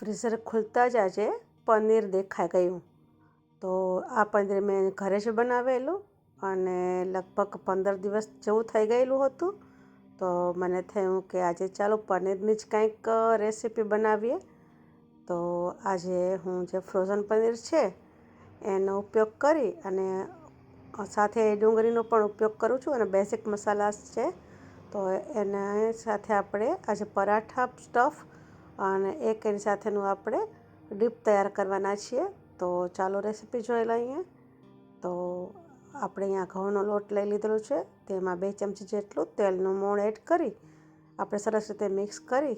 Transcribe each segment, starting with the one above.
Freezer ખુલતા જ આજે પનીર દેખાઈ ગયું. તો આ પનીર મેં ઘરે જ બનાવેલું અને લગભગ 15 દિવસ જેવું થઈ ગયેલું હતું. તો મને થયું કે આજે ચાલો પનીરની જ કંઈક રેસીપી બનાવીએ. તો આજે હું જે ફ્રોઝન પનીર છે એનો ઉપયોગ કરી અને સાથે ડુંગળીનો પણ ઉપયોગ કરું છું અને બેઝિક મસાલા છે. તો એના સાથે આપણે આજે પરાઠા સ્ટફ અને એની સાથેનું આપણે ડીપ તૈયાર કરવાના છીએ. તો ચાલો રેસીપી જોઈ લઈએ. તો આપણે અહીંયા ઘઉંનો લોટ લઈ લીધેલો છે. તેમાં 2 ચમચી જેટલું તેલનું મોણ એડ કરી આપણે સરસ રીતે મિક્સ કરી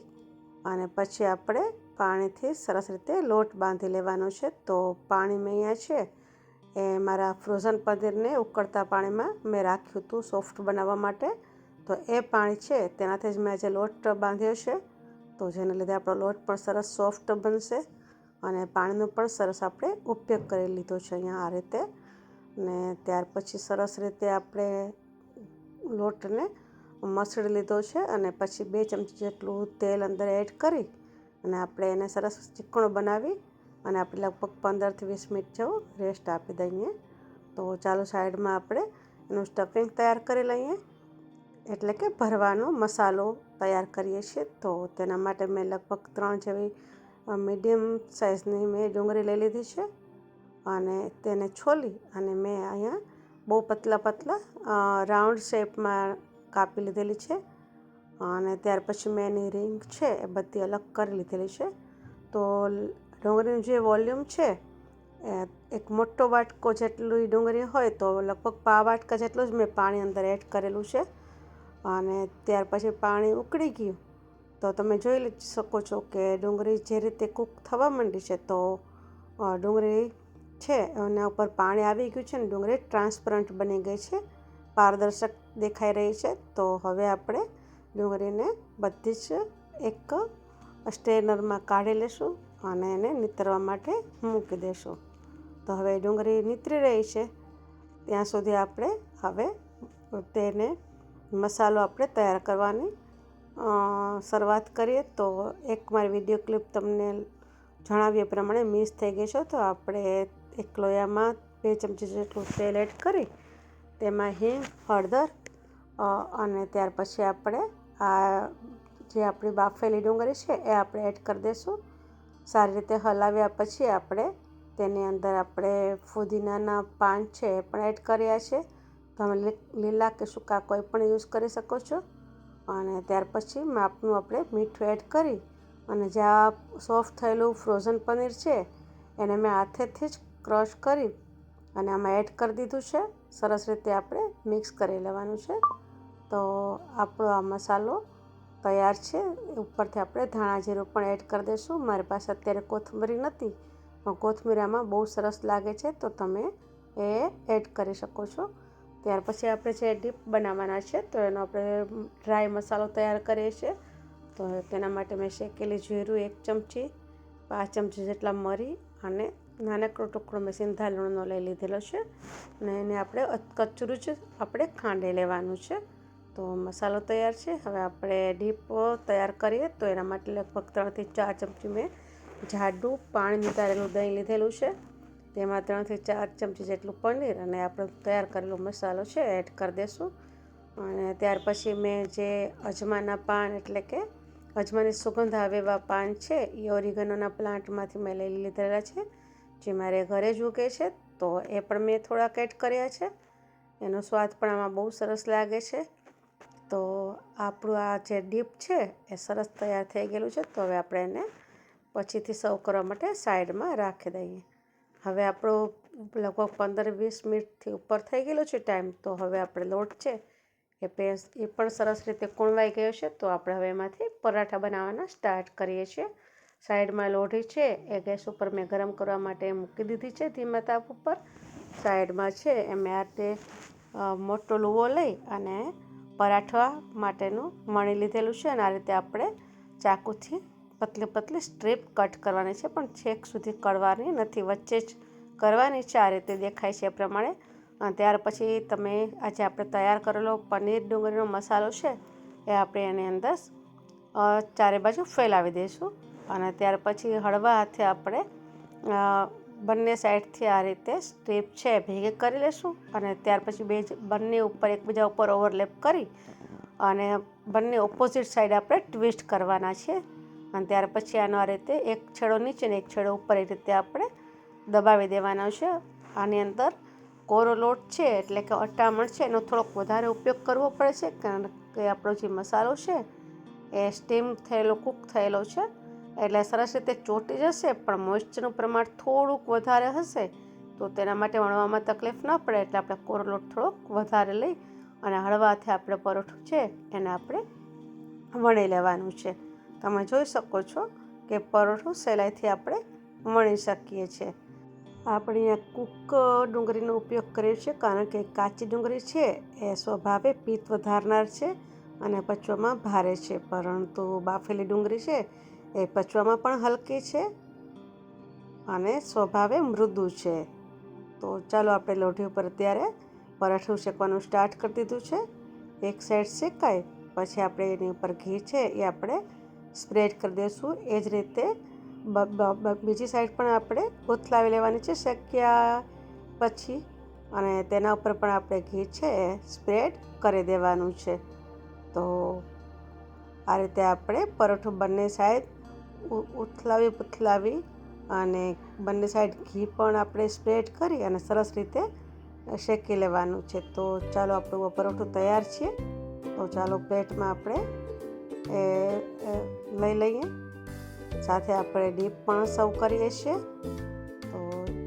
અને પછી આપણે પાણીથી સરસ રીતે લોટ બાંધી લેવાનો છે. તો પાણી મેં અહીંયા છે એ મારા ફ્રોઝન પનીરને ઉકળતા પાણીમાં મેં રાખ્યું હતું સોફ્ટ બનાવવા માટે. તો એ પાણી છે તેનાથી જ મેં આજે લોટ બાંધ્યો છે. તો જેને લીધે આપણો લોટ પણ સરસ સોફ્ટ બનશે અને પાણીનો પણ સરસ આપણે ઉપયોગ કરી લીધો છે અહીંયા આ રીતે. ને ત્યાર પછી સરસ રીતે આપણે લોટને મસળી લીધો છે અને પછી 2 ચમચી જેટલું તેલ અંદર એડ કરી અને આપણે એને સરસ ચીકણો બનાવી અને આપણે લગભગ 15થી 20 મિનિટ જેવું રેસ્ટ આપી દઈએ. તો ચાલો સાઈડમાં આપણે એનું સ્ટફિંગ તૈયાર કરી લઈએ, એટલે કે ભરવાનો મસાલો તૈયાર કરીએ છીએ. તો તેના માટે મેં લગભગ 3 જેવી મીડિયમ સાઇઝની મેં ડુંગળી લઈ લીધી છે અને તેને છોલી અને મેં અહીંયા બહુ પતલા રાઉન્ડ શેપમાં કાપી લીધેલી છે અને ત્યાર પછી મેં એની રીંગ છે એ બધી અલગ કરી લીધેલી છે. તો ડુંગળીનું જે વોલ્યુમ છે એક મોટો વાટકો જેટલી ડુંગળી હોય તો લગભગ પા વાટકા જેટલું જ મેં પાણી અંદર એડ કરેલું છે. અને ત્યાર પછી પાણી ઉકળી ગયું તો તમે જોઈ શકો છો કે ડુંગળી જે રીતે કૂક થવા માંડી છે. તો ડુંગળી છે એના ઉપર પાણી આવી ગયું છે ને ડુંગળી ટ્રાન્સપરન્ટ બની ગઈ છે, પારદર્શક દેખાઈ રહી છે. તો હવે આપણે ડુંગળીને બધી જ એક સ્ટ્રેનરમાં કાઢી લેશું અને એને નીતરવા માટે મૂકી દેશું. તો હવે ડુંગળી નીતરી રહી છે ત્યાં સુધી આપણે હવે તેને મસાલો આપણે તૈયાર કરવાની શરૂઆત કરીએ. તો એક મારી વિડીયો ક્લિપ તમને જણાવ્યા પ્રમાણે મિસ થઈ ગઈ છે. તો આપણે એક લોયામાં 2 ચમચી જેટલું તેલ એડ કરી તેમાં હિંગ, હળદર અને ત્યાર પછી આપણે આ જે આપણી બાફેલી ડુંગળી છે એ આપણે એડ કરી દઈશું. સારી રીતે હલાવ્યા પછી આપણે તેની અંદર આપણે ફુદીનાના પાન છે એ પણ એડ કર્યા છે. તમે લીલા કે સૂકા કોઈ પણ યુઝ કરી શકો છો. અને ત્યાર પછી માપનું આપણે મીઠું એડ કરી અને જે આ સોફ્ટ થયેલું ફ્રોઝન પનીર છે એને મેં હાથેથી જ ક્રશ કરી અને આમાં એડ કરી દીધું છે. સરસ રીતે આપણે મિક્સ કરી લેવાનું છે. તો આપણો આ મસાલો તૈયાર છે. ઉપરથી આપણે ધાણા જીરું પણ એડ કરી દઈશું. મારી પાસે અત્યારે કોથમરી નથી પણ કોથમીર આમાં બહુ સરસ લાગે છે તો તમે એ એડ કરી શકો છો. ત્યાર પછી આપણે જે ડીપ બનાવવાના છે તો એનો આપણે ડ્રાય મસાલો તૈયાર કરીએ છીએ. તો તેના માટે મેં શેકેલી જીરું 1 ચમચી, 5 ચમચી જેટલા મરી અને નાનકડો ટુકડો મેં સિંધા લૂણનો લઈ લીધેલો છે અને એને આપણે કચરું જ આપણે ખાંડી લેવાનું છે. તો મસાલો તૈયાર છે. હવે આપણે ડીપ તૈયાર કરીએ. તો એના માટે લગભગ 3થી 4 ચમચી મેં જાડું પાણી નિતારેલું દહીં લીધેલું છે. તેમાં 3થી 4 ચમચી જેટલું પનીર અને આપણો તૈયાર કરેલો મસાલો છે એડ કરી દઈશું. અને ત્યાર પછી મેં જે અજમાના પાન એટલે કે અજમાની સુગંધ આવે એવા પાન છે એ ઓરિગેનોના પ્લાન્ટમાંથી મેં લઈ લીધેલા છે, જે મારે ઘરે જ ઉગે છે. તો એ પણ મેં થોડાક એડ કર્યા છે. એનો સ્વાદ પણ આમાં બહુ સરસ લાગે છે. તો આપણું આ જે ડીપ છે એ સરસ તૈયાર થઈ ગયેલું છે. તો હવે આપણે એને પછીથી સર્વ કરવા માટે સાઈડમાં રાખી દઈએ. હવે આપણો લગભગ 15-20 મિનિટથી ઉપર થઈ ગયેલો છે ટાઈમ. તો હવે આપણે લોટ છે એ પણ સરસ રીતે કૂણવાઈ ગયો છે. તો આપણે હવે એમાંથી પરાઠા બનાવવાના સ્ટાર્ટ કરીએ છીએ. સાઈડમાં લોઢી છે એ ગેસ ઉપર મેં ગરમ કરવા માટે મૂકી દીધી છે ધીમા તાપ ઉપર. સાઈડમાં છે એ મેં આ રીતે મોટો લુવો લઈ અને પરાઠા માટેનું વણી લીધેલું છે અને આ રીતે આપણે ચાકુથી પતલી સ્ટ્રીપ કટ કરવાની છે, પણ છેક સુધી કરવાની નથી, વચ્ચે જ કરવાની છે. આ રીતે દેખાય છે એ પ્રમાણે. અને ત્યાર પછી તમે આજે આપણે તૈયાર કરેલો પનીર ડુંગળીનો મસાલો છે એ આપણે એની અંદર ચારે બાજુ ફેલાવી દઈશું અને ત્યાર પછી હળવા હાથે આપણે બંને સાઈડથી આ રીતે સ્ટ્રીપ છે ભેગી કરી લેશું અને ત્યાર પછી બંને ઉપર એકબીજા ઉપર ઓવરલેપ કરી અને બંને ઓપોઝિટ સાઈડ આપણે ટ્વિસ્ટ કરવાના છે અને ત્યાર પછી આનો આ રીતે એક છેડો નીચે ને એક છેડો ઉપર એ રીતે આપણે દબાવી દેવાનો છે. આની અંદર કોરો લોટ છે એટલે કે અટામણ છે એનો થોડોક વધારે ઉપયોગ કરવો પડે છે કારણ કે આપણો જે મસાલો છે એ સ્ટીમ થયેલો કૂક થયેલો છે એટલે સરસ રીતે ચોંટી જશે, પણ મોઇસ્ચરનું પ્રમાણ થોડુંક વધારે હશે તો તેના માટે વણવામાં તકલીફ ન પડે એટલે આપણે કોરો લોટ થોડોક વધારે લઈ અને હળવા હાથે આપણે પરોઠું છે એને આપણે વણી લેવાનું છે. તમે જોઈ શકો છો કે પરોઠું સહેલાઈથી આપણે વણી શકીએ છીએ. આપણે અહીંયા કૂક ડુંગળીનો ઉપયોગ કર્યો છે કારણ કે કાચી ડુંગળી છે એ સ્વભાવે પિત્ત વધારનાર છે અને પચવામાં ભારે છે, પરંતુ બાફેલી ડુંગળી છે એ પચવામાં પણ હલકી છે અને સ્વભાવે મૃદુ છે. તો ચાલો આપણે લોઢી ઉપર અત્યારે પરાઠું શેકવાનું સ્ટાર્ટ કરી દીધું છે. એક સાઈડ શેકાય પછી આપણે એની ઉપર ઘી છે એ આપણે સ્પ્રેડ કરી દઈશું. એ જ રીતે બીજી સાઈડ પણ આપણે ઉથલાવી લેવાની છે શેક્યા પછી અને તેના ઉપર પણ આપણે ઘી છે એ સ્પ્રેડ કરી દેવાનું છે. તો આ રીતે આપણે પરોઠું બંને સાઈડ ઉથલાવી અને બંને સાઈડ ઘી પણ આપણે સ્પ્રેડ કરી અને સરસ રીતે શેકી લેવાનું છે. તો ચાલો આપણું પરોઠું તૈયાર છે. તો ચાલો પ્લેટમાં આપણે લઈ લઈએ, સાથે આપણે ડીપ પણ સર્વ કરીએ છીએ. તો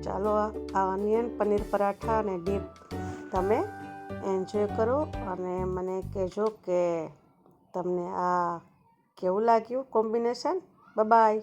ચાલો આ ઓનિયન પનીર પરાઠા અને ડીપ તમે એન્જોય કરો અને મને કહેજો કે તમને આ કેવું લાગ્યું કોમ્બિનેશન. બાય.